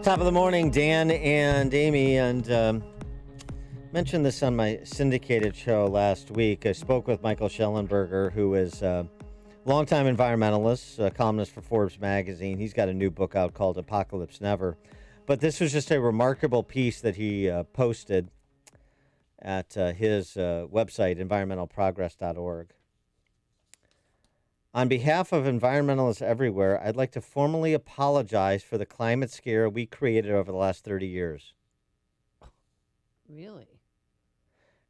Top of the morning, Dan and Amy, and mentioned this on my syndicated show last week. I spoke with Michael Schellenberger, who is a longtime environmentalist, a columnist for Forbes magazine. He's got a new book out called Apocalypse Never. But this was just a remarkable piece that he posted at his website, environmentalprogress.org. On behalf of environmentalists everywhere, I'd like to formally apologize for the climate scare we created over the last 30 years. Really?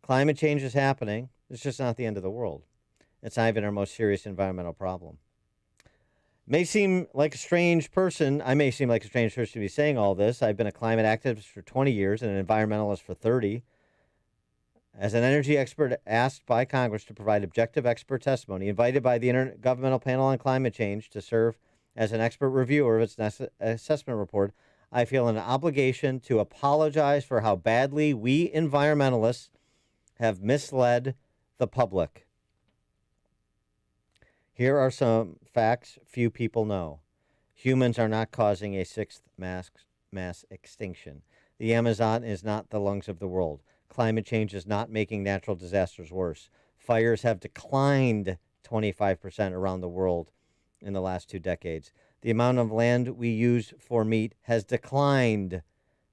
Climate change is happening. It's just not the end of the world. It's not even our most serious environmental problem. May seem like a strange person. I may seem like a strange person to be saying all this. I've been a climate activist for 20 years and an environmentalist for 30. As an energy expert asked by Congress to provide objective expert testimony, invited by the Intergovernmental Panel on Climate Change to serve as an expert reviewer of its assessment report, I feel an obligation to apologize for how badly we environmentalists have misled the public. Here are some facts few people know. Humans are not causing a sixth mass extinction. The Amazon is not the lungs of the world. Climate change is not making natural disasters worse. Fires have declined 25% around the world in the last 2 decades. The amount of land we use for meat has declined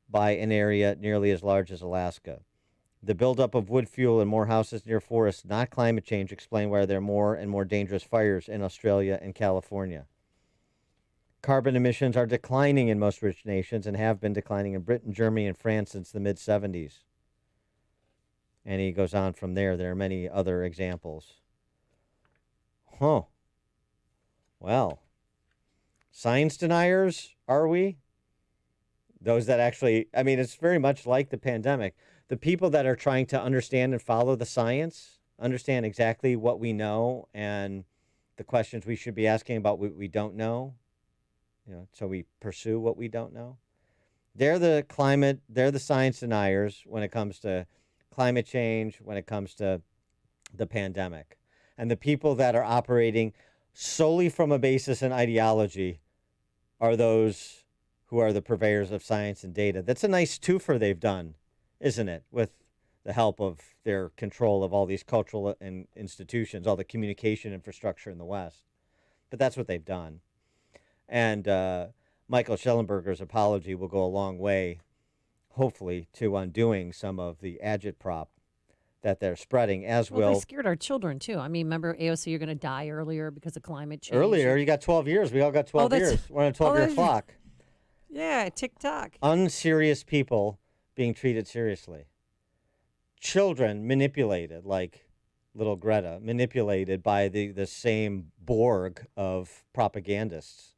by an area nearly as large as Alaska. The buildup of wood fuel and more houses near forests, not climate change, explain why there are more and more dangerous fires in Australia and California. Carbon emissions are declining in most rich nations and have been declining in Britain, Germany, and France since the mid-70s. And he goes on from there. There are many other examples. Well, science deniers, are we? Those that actually, it's very much like the pandemic. The people that are trying to understand and follow the science, understand exactly what we know and the questions we should be asking about what we don't know, so we pursue what we don't know. They're the science deniers when it comes to climate change, when it comes to the pandemic. And the people that are operating solely from a basis in ideology are those who are the purveyors of science and data. That's a nice twofer they've done, isn't it? With the help of their control of all these cultural institutions, all the communication infrastructure in the West. But that's what they've done. And Michael Schellenberger's apology will go a long way, hopefully, to undoing some of the agitprop that they're spreading, as Well, they will. scared our children, too. Remember, AOC, you're going to die earlier because of climate change. Earlier, you got 12 years. We all got 12 years. We're on a 12-year clock. Yeah, tick-tock. Unserious people being treated seriously. Children manipulated, like little Greta, manipulated by the same Borg of propagandists.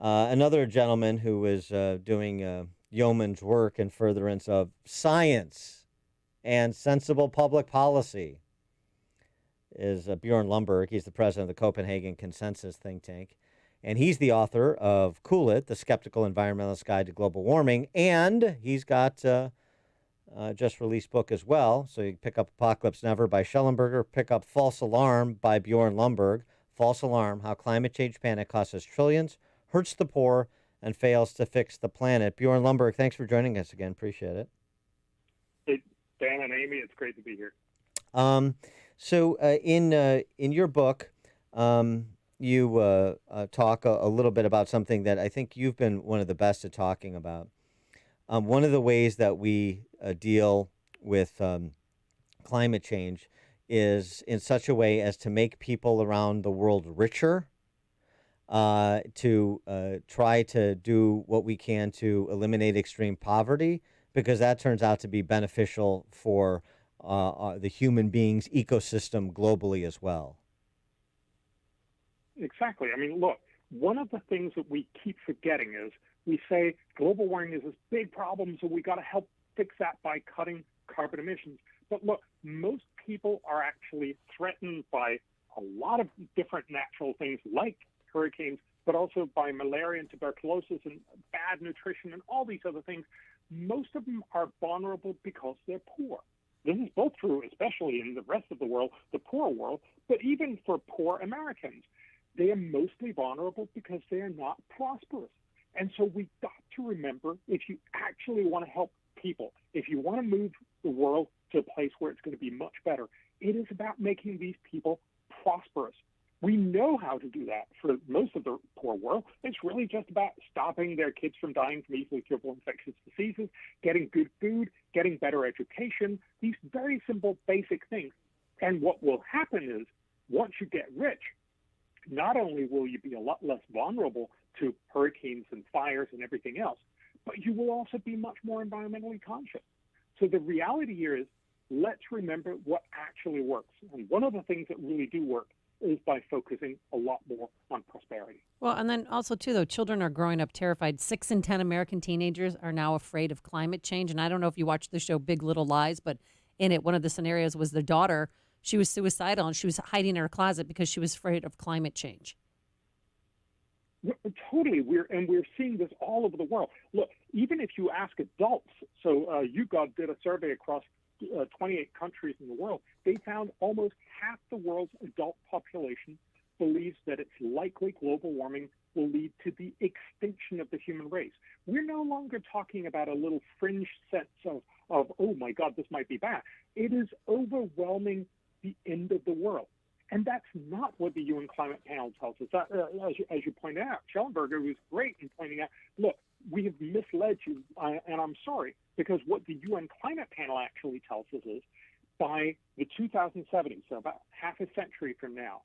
Another gentleman who is doing yeoman's work in furtherance of science and sensible public policy is Bjorn Lomborg. He's the president of the Copenhagen Consensus think tank. And he's the author of Cool It, The Skeptical Environmentalist Guide to Global Warming. And he's got just released book as well. So you can pick up Apocalypse Never by Schellenberger, pick up False Alarm by Bjorn Lomborg. False Alarm, How Climate Change Panic Costs Us Trillions, Hurts the Poor, and Fails to Fix the Planet. Bjorn Lomborg, thanks for joining us again. Appreciate it. Hey, Dan and Amy, it's great to be here. So in your book, you talk a little bit about something that I think you've been one of the best at talking about. One of the ways that we deal with climate change is in such a way as to make people around the world richer, to try to do what we can to eliminate extreme poverty, because that turns out to be beneficial for the human beings ecosystem globally as well. Exactly. Look, one of the things that we keep forgetting is we say global warming is this big problem, so we got to help fix that by cutting carbon emissions. But look, most people are actually threatened by a lot of different natural things like hurricanes, but also by malaria and tuberculosis and bad nutrition and all these other things. Most of them are vulnerable because they're poor. This is both true, especially in the rest of the world, the poor world, but even for poor Americans. They are mostly vulnerable because they are not prosperous. And so we've got to remember, if you actually want to help people, if you want to move the world to a place where it's going to be much better, it is about making these people prosperous. We know how to do that for most of the poor world. It's really just about stopping their kids from dying from easily curable infectious diseases, getting good food, getting better education, these very simple, basic things. And what will happen is, once you get rich, not only will you be a lot less vulnerable to hurricanes and fires and everything else, but you will also be much more environmentally conscious. So the reality here is, let's remember what actually works. And one of the things that really do work is by focusing a lot more on prosperity. Well, and then also, too, though, children are growing up terrified. 6 in 10 American teenagers are now afraid of climate change. And I don't know if you watched the show Big Little Lies, but in it, one of the scenarios was the daughter. She was suicidal and she was hiding in her closet because she was afraid of climate change. Totally. We're seeing this all over the world. Look, even if you ask adults, so YouGov did a survey across 28 countries in the world, they found almost half the world's adult population believes that it's likely global warming will lead to the extinction of the human race. We're no longer talking about a little fringe sense of oh my God, this might be bad. It is overwhelming the end of the world. And that's not what the UN climate panel tells us. As you pointed out, Schellenberger was great in pointing out, look, we have misled you, and I'm sorry, because what the UN climate panel actually tells us is, by the 2070s, so about half a century from now,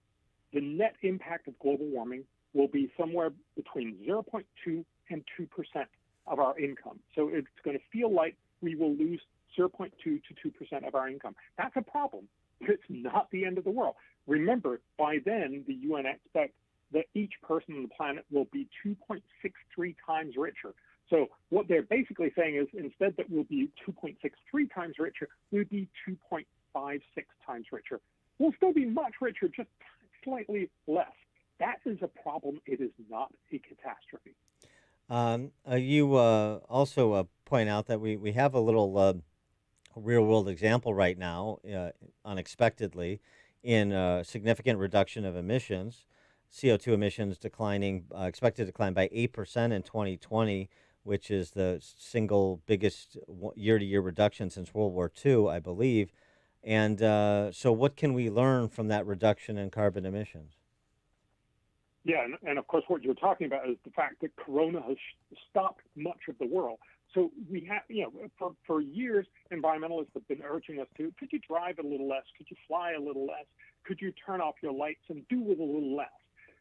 the net impact of global warming will be somewhere between 0.2 and 2% of our income. So it's going to feel like we will lose 0.2 to 2% of our income. That's a problem, but it's not the end of the world. Remember, by then, the UN expects that each person on the planet will be 2.63 times richer. So what they're basically saying is, instead that we'll be 2.63 times richer, we'll be 2.56 times richer. We'll still be much richer, just slightly less. That is a problem. It is not a catastrophe. You also point out that we have a little real-world example right now, unexpectedly, in a significant reduction of emissions. CO2 emissions declining, expected to decline by 8% in 2020, which is the single biggest year-to-year reduction since World War II, I believe. And so what can we learn from that reduction in carbon emissions? Yeah, and of course, what you're talking about is the fact that Corona has stopped much of the world. So we have, for years, environmentalists have been urging us to, could you drive a little less? Could you fly a little less? Could you turn off your lights and do with a little less?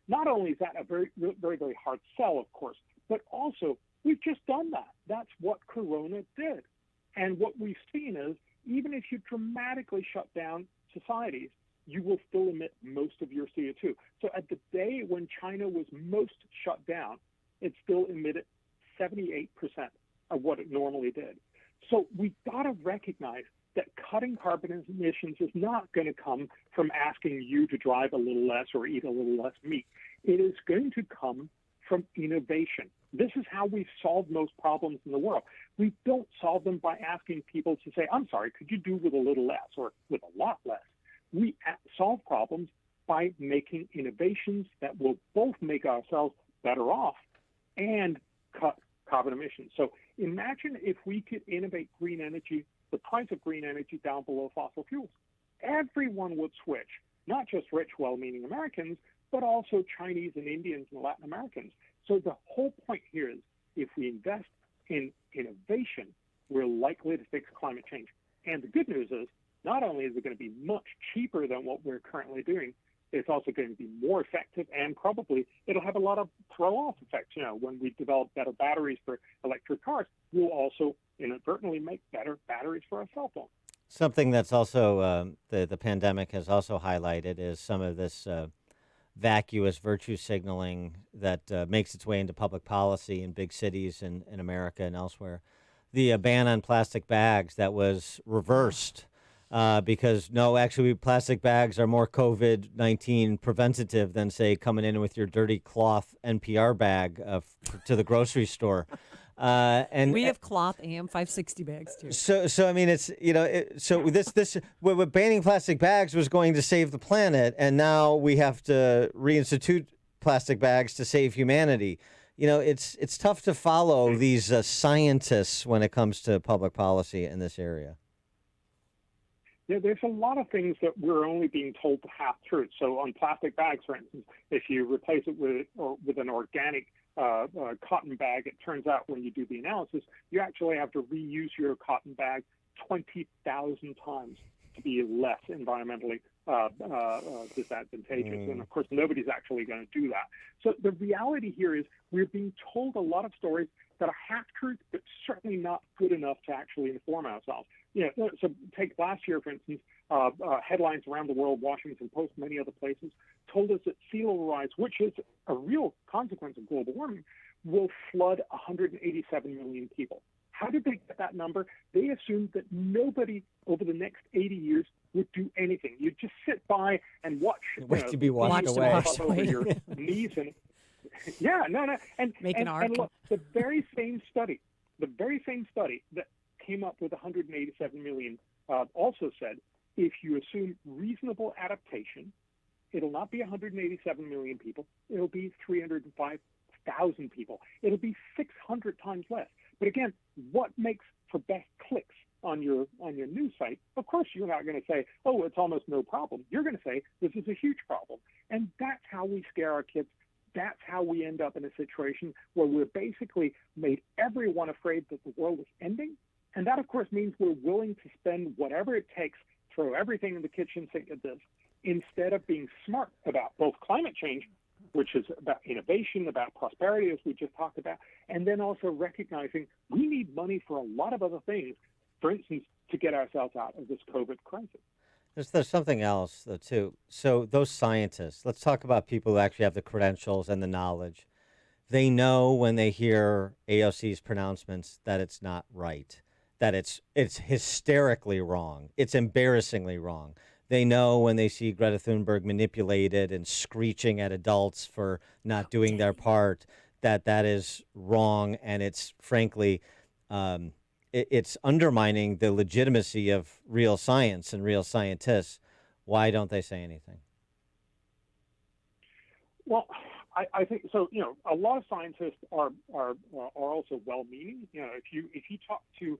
Not only is that a very, very, very hard sell, of course, but also we've just done that. That's what Corona did. And what we've seen is, even if you dramatically shut down societies, you will still emit most of your CO2. So at the day when China was most shut down, it still emitted 78% of what it normally did. So we've got to recognize that cutting carbon emissions is not going to come from asking you to drive a little less or eat a little less meat. It is going to come from innovation. This is how we've solved most problems in the world. We don't solve them by asking people to say, I'm sorry, could you do with a little less or with a lot less? We solve problems by making innovations that will both make ourselves better off and cut carbon emissions. So imagine if we could innovate green energy, the price of green energy down below fossil fuels. Everyone would switch, not just rich, well-meaning Americans, but also Chinese and Indians and Latin Americans. So the whole point here is, if we invest in innovation, we're likely to fix climate change. And the good news is, not only is it going to be much cheaper than what we're currently doing, it's also going to be more effective, and probably it'll have a lot of throw-off effects. When we develop better batteries for electric cars, we'll also inadvertently make better batteries for our cell phones. Something that's also the pandemic has also highlighted is some of this vacuous virtue signaling that makes its way into public policy in big cities in America and elsewhere. The ban on plastic bags that was reversed because, no, actually plastic bags are more COVID-19 preventative than, say, coming in with your dirty cloth NPR bag to the grocery store. And we have cloth AM 560 bags too. So I mean, it's this what banning plastic bags was going to save the planet, and now we have to reinstitute plastic bags to save humanity. it's tough to follow these scientists when it comes to public policy in this area. Yeah, there's a lot of things that we're only being told to half truth. So on plastic bags, for instance, if you replace it with an organic cotton bag, it turns out when you do the analysis, you actually have to reuse your cotton bag 20,000 times to be less environmentally disadvantageous. And of course, nobody's actually going to do that. So the reality here is we're being told a lot of stories that are half truth, but certainly not good enough to actually inform ourselves. So take last year, for instance, headlines around the world, Washington Post, many other places, told us that sea level rise, which is a real consequence of global warming, will flood 187 million people. How did they get that number? They assumed that nobody over the next 80 years would do anything. You'd just sit by and watch. Wait to be washed away. Over your knees and and Make an arc. and look, the very same study that came up with 187 million also said if you assume reasonable adaptation, it'll not be 187 million people. It'll be 305,000 people. It'll be 600 times less. But again, what makes for best clicks on your news site? Of course, you're not going to say, "Oh, it's almost no problem." You're going to say, "This is a huge problem," and that's how we scare our kids. That's how we end up in a situation where we're basically made everyone afraid that the world is ending. And that, of course, means we're willing to spend whatever it takes, throw everything in the kitchen sink at this, instead of being smart about both climate change, which is about innovation, about prosperity, as we just talked about, and then also recognizing we need money for a lot of other things, for instance, to get ourselves out of this COVID crisis. There's something else, though, too. So those scientists, let's talk about people who actually have the credentials and the knowledge. They know when they hear AOC's pronouncements that it's not right, that it's hysterically wrong, it's embarrassingly wrong. They know when they see Greta Thunberg manipulated and screeching at adults for not doing their part, that is wrong, and it's frankly it's undermining the legitimacy of real science and real scientists. Why don't they say anything? Well, I think so. A lot of scientists are also well-meaning. If you talk to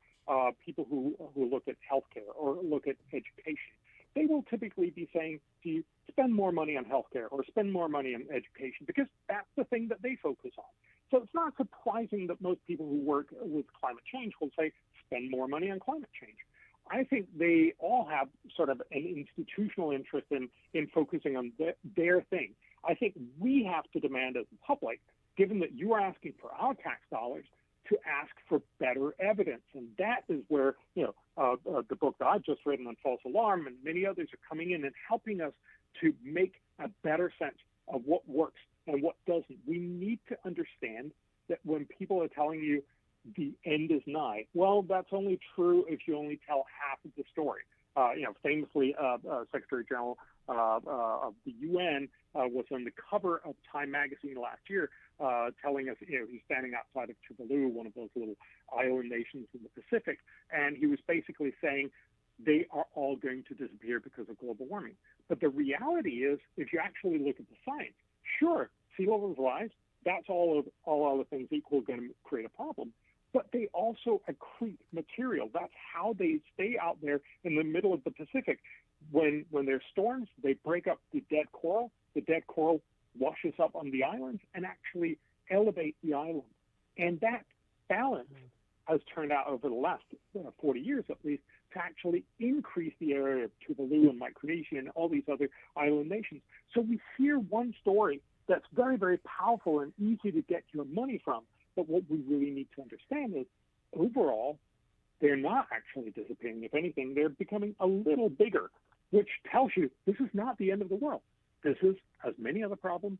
people who look at healthcare or look at education, they will typically be saying to you, spend more money on healthcare or spend more money on education, because that's the thing that they focus on. So it's not surprising that most people who work with climate change will say, spend more money on climate change. I think they all have sort of an institutional interest in focusing on their thing. I think we have to demand as a public, given that you are asking for our tax dollars, to ask for better evidence. And that is where, the book that I've just written on false alarm and many others are coming in and helping us to make a better sense of what works and what doesn't. We need to understand that when people are telling you the end is nigh, well, that's only true if you only tell half of the story. Famously, Secretary General of the UN was on the cover of Time magazine last year, telling us, he's standing outside of Tuvalu, one of those little island nations in the Pacific, and he was basically saying they are all going to disappear because of global warming. But the reality is, if you actually look at the science, sure, sea levels rise. That's all other things equal going to create a problem. But they also accrete material. That's how they stay out there in the middle of the Pacific. When there's storms, they break up the dead coral. The dead coral washes up on the islands and actually elevate the island. And that balance has turned out over the last 40 years at least to actually increase the area of Tuvalu and Micronesia and all these other island nations. So we hear one story that's very, very powerful and easy to get your money from. But what we really need to understand is, overall, they're not actually disappearing. If anything, they're becoming a little bigger, which tells you this is not the end of the world. This is, as many other problems,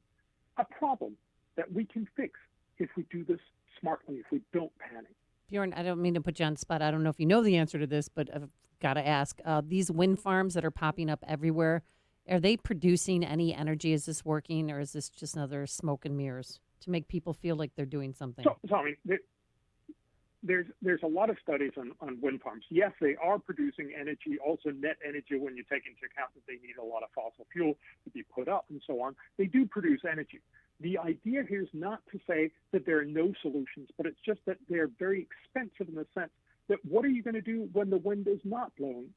a problem that we can fix if we do this smartly, if we don't panic. Bjorn, I don't mean to put you on the spot. I don't know if you know the answer to this, but I've got to ask. These wind farms that are popping up everywhere, are they producing any energy? Is this working, or is this just another smoke and mirrors to make people feel like they're doing something? So I mean, there's a lot of studies on wind farms. Yes, they are producing energy, also net energy when you take into account that they need a lot of fossil fuel to be put up and so on. They do produce energy. the idea here is not to say that there are no solutions, but it's just that they're very expensive in the sense that what are you going to do when the wind is not blowing?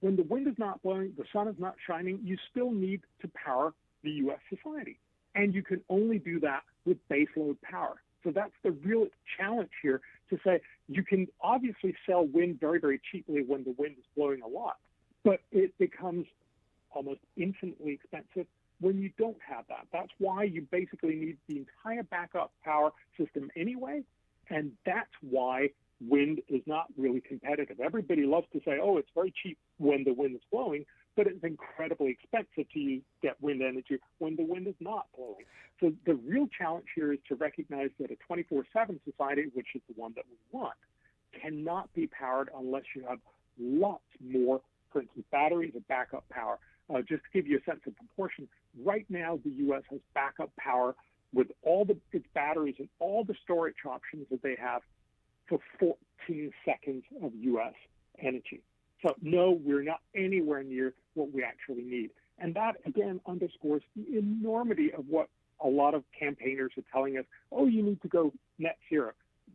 When the wind is not blowing, the sun is not shining, you still need to power the U.S. society. And you can only do that with baseload power. So that's the real challenge here, to say you can obviously sell wind very, very cheaply when the wind is blowing a lot, but it becomes almost infinitely expensive when you don't have that. That's why you basically need the entire backup power system anyway, and that's why wind is not really competitive. Everybody loves to say, oh, it's very cheap when the wind is blowing, but it's incredibly expensive to get wind energy when the wind is not blowing. So the real challenge here is to recognize that a 24/7 society, which is the one that we want, cannot be powered unless you have lots more, for instance, batteries or backup power. Just to give you a sense of proportion, right now the U.S. has backup power with all its batteries and all the storage options that they have for 14 seconds of U.S. energy. So no, we're not anywhere near what we actually need. And that, again, underscores the enormity of what a lot of campaigners are telling us, oh, you need to go net zero.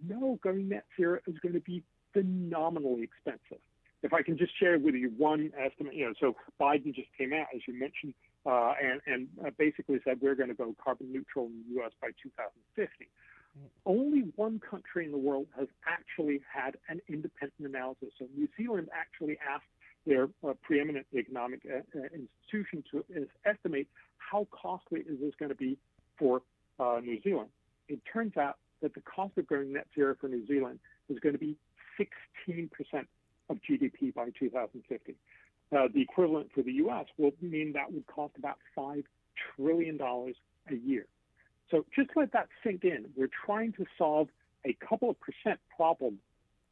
No, going net zero is going to be phenomenally expensive. If I can just share with you one estimate, so Biden just came out, as you mentioned, and basically said we're going to go carbon neutral in the U.S. by 2050. Only one country in the world has actually had an independent analysis. So New Zealand actually asked their preeminent economic institution to estimate how costly is this going to be for New Zealand. It turns out that the cost of going net zero for New Zealand is going to be 16% of GDP by 2050. The equivalent for the U.S. will mean that would cost about $5 trillion a year. So just let that sink in. We're trying to solve a couple of percent problem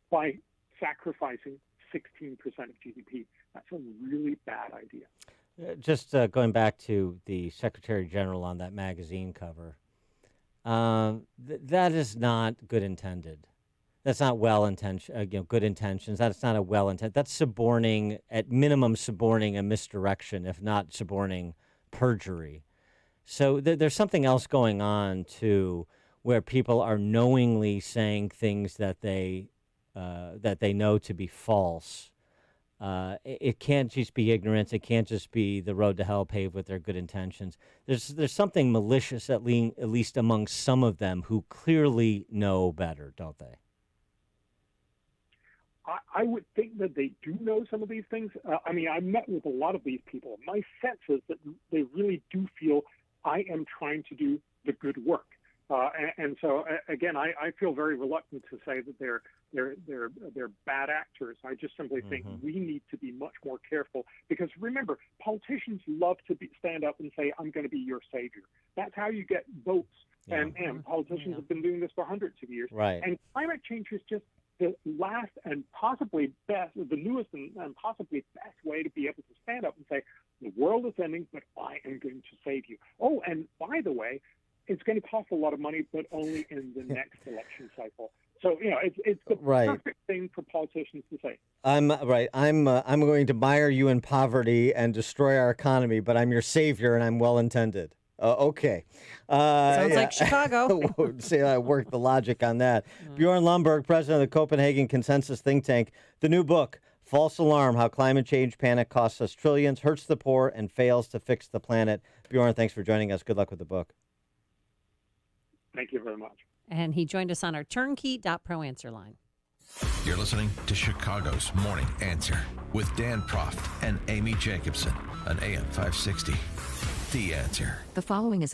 by sacrificing 16% of GDP. That's a really bad idea. Just going back to the Secretary General on that magazine cover, that is not good intended. That's not well-intentioned, good intentions. That's not a well-intended. That's suborning, at minimum, suborning a misdirection, if not suborning perjury. So there's something else going on, too, where people are knowingly saying things that they know to be false. It can't just be ignorance. It can't just be the road to hell paved with their good intentions. There's something malicious, at least among some of them, who clearly know better, don't they? I would think that they do know some of these things. I met with a lot of these people. My sense is that they really do feel I am trying to do the good work. And so, again, I feel very reluctant to say that they're bad actors. I just simply think we need to be much more careful, because remember, politicians love to stand up and say, I'm going to be your savior. That's how you get votes. Yeah. And politicians have been doing this for hundreds of years. Right. And climate change is just the last and possibly best, the newest and possibly best way to be able to stand up and say, the world is ending, but I am going to save you. Oh, and by the way, it's going to cost a lot of money, but only in the next election cycle. So, it's the perfect thing for politicians to say. I'm going to mire you in poverty and destroy our economy, but I'm your savior and I'm well-intended. Okay. Sounds like Chicago. See, I worked the logic on that. Bjorn Lomborg, president of the Copenhagen Consensus think tank. The new book, False Alarm, How Climate Change Panic Costs Us Trillions, Hurts the Poor, and Fails to Fix the Planet. Bjorn, thanks for joining us. Good luck with the book. Thank you very much. And he joined us on our turnkey.pro answer line. You're listening to Chicago's Morning Answer with Dan Proft and Amy Jacobson on AM 560. The Answer. The following is a